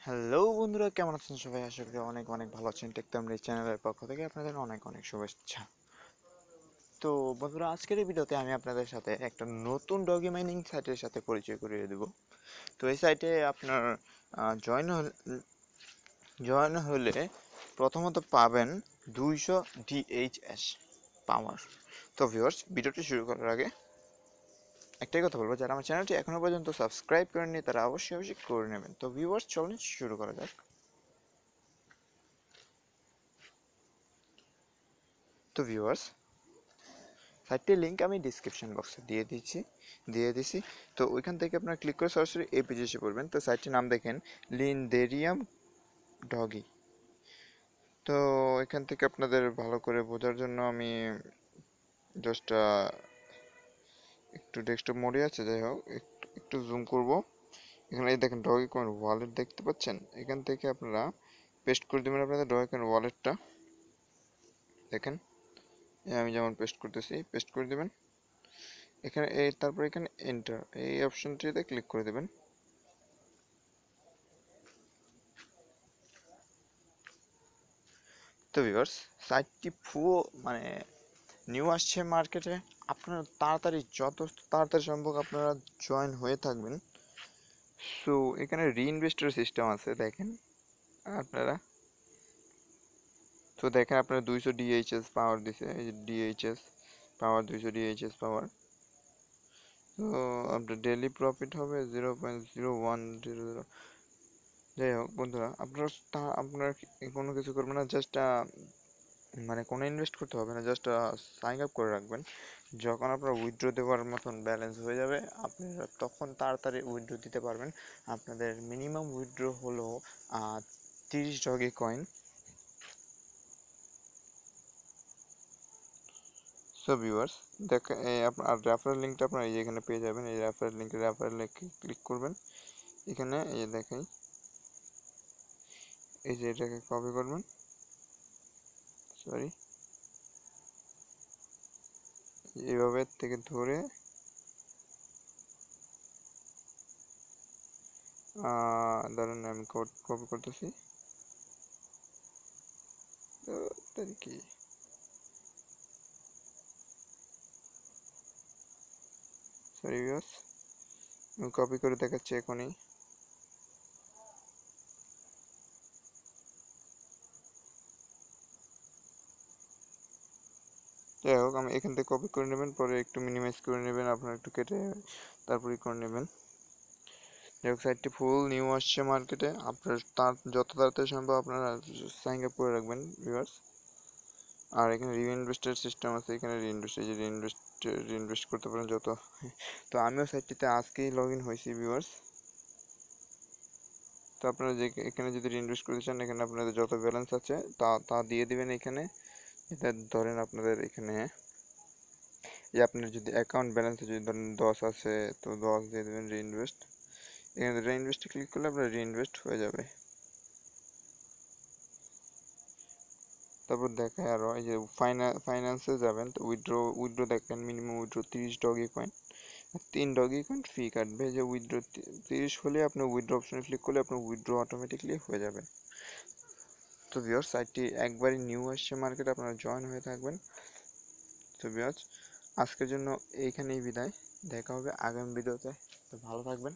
Hello বন্ধুরা, কেমন আছেন সবাই? আশা করি অনেক অনেক ভালো আছেন। টেকতামরি চ্যানেলের পক্ষ থেকে আপনাদের অনেক অনেক শুভেচ্ছা। তো বন্ধুরা, আজকের এই ভিডিওতে আমি আপনাদের সাথে একটা নতুন ডগি মাইনিং সাইটের সাথে পরিচয় করিয়ে দেব। তো এই সাইটে আপনার জয়েন জয়েন হলে প্রথমত পাবেন 200 DHS পাওয়ার। তো ভিউয়ার্স, ভিডিওটি শুরু করার আগে একটাই কথা বলবো, যারা আমার চ্যানেলটি এখনো পর্যন্ত সাবস্ক্রাইব করেননি তারা অবশ্যই অবশ্যই করে নেবেন। তো ভিউয়ার্স, চলুন শুরু করা যাক। তো ভিউয়ার্স, সাইটটির লিঙ্ক আমি ডিসক্রিপশন বক্সে দিয়ে দিছি। তো ওইখান থেকে আপনারা ক্লিক করে সরাসরি এই পেজে এসে পড়বেন। তো সাইটটির নাম দেখেন, লিনদেরিয়াম ডগি। তো এখান থেকে আপনাদের ভালো করে বোঝার জন্য আমি জাস্ট একটু ডেস্কটপ মোডে আছে, যাই হোক একটু জুম করব। এখানে এই দেখেন ডগি কয়েন ওয়ালেট দেখতে পাচ্ছেন। এখান থেকে আপনারা পেস্ট করে দেবেন আপনাদের ডগি কয়েন ওয়ালেটটা। দেখেন আমি যেমন পেস্ট করতেছি, পেস্ট করে দেবেন এখানে। তারপর এখানে এন্টার এই অপশনটিতে ক্লিক করে দেবেন। তো ভিউয়ার্স, সাইটটি মানে নিউ আসছে মার্কেটে। আপনারা যত তাড়াতাড়ি সম্ভব আপনারা জয়েন হয়ে থাকবেন। সো এখানে রিইনভেস্টের সিস্টেম আছে দেখেন আপনারা। তো দেখেন আপনারা 200 ডিএইচএস পাওয়ার দিছে, এই যে ডিএইচএস পাওয়ার, 200 ডিএইচএস পাওয়ার। তো আপনার ডেইলি প্রফিট হবে 0.0100। যাই হোক বন্ধুরা, আপনারা কোনো কিছু করবেন না, জাস্ট মানে কোনো ইনভেস্ট করতে হবে না, জাস্ট সাইন আপ করে রাখবেন। যখন আপনার উইথড্র দেওয়ার মতন ব্যালেন্স হয়ে যাবে, আপনারা তখন তাড়াতাড়ি উইথড্র দিতে পারবেন। আপনাদের মিনিমাম উইথড্র হলো 30 ডগি কয়েন। সো ভিউয়ার্স, দেখেন আপনার রেফারেল লিঙ্কটা আপনারা এখানে পেয়ে যাবেন। এই রেফারেল লিঙ্কে ক্লিক করবেন। এখানে এই যে দেখেন, এই যে এটাকে কপি করবেন, সরি, এইভাবে থেকে ধরে ধরেন আমি কপি করতেছি। তো কি, সরি ভিউয়ার্স, আমি কপি করে দেখাচ্ছি এখনই। যাই হোক, আমি এখান থেকে কপি করে নেবেন, পরে একটু মিনিমাইজ করে নেবেন, আপনার একটু কেটে তারপরে করে নেবেন। যাই হোক, সাইটটি ফুল নিউ আসছে মার্কেটে। আপনার যত তাড়াতাড়ি সম্ভব আপনারা সাইন আপ করে রাখবেন ভিউয়ার্স। আর এখানে রিইনভেস্টের সিস্টেম আছে, এখানে রিইনভেস্ট করতে পারেন যত। তো আমিও সাইটটিতে আজকেই লগ ইন হয়েছি ভিউয়ার্স। তো আপনারা যে এখানে যদি রিইনভেস্ট করতে চান, এখানে আপনাদের যত ব্যালেন্স আছে তা দিয়ে দিবেন এখানে। এটা ধরেন আপনাদের এখানে, যে আপনার যদি অ্যাকাউন্ট ব্যালেন্স যদি ধরেন 10 আছে, তো 10 দিয়ে দেবেন রিইনভেস্ট। এখানে রিইনভেস্টে ক্লিক করলে আপনার রিইনভেস্ট হয়ে যাবে। তারপর দেখায় আরও, এই যে ফাইন্যান্সে যাবেন, তো উইথড্র দেখেন, minimum withdraw 30 Dogecoin, 3 Dogecoin fee কাটবে। যে উইথড্র 30 হলে আপনি উইথড্র অপশনে ক্লিক করলে আপনার উইথড্র অটোমেটিকলি হয়ে যাবে। তো ভিউয়ার্স, সাইটটি একবারই নিউ আসছে মার্কেট, আপনারা জয়েন হয়ে থাকবেন। তো ভিউয়ার্স, আজকের জন্য এইখানেই বিদায়। দেখা হবে আগামী ভিডিওতে। তো ভালো থাকবেন।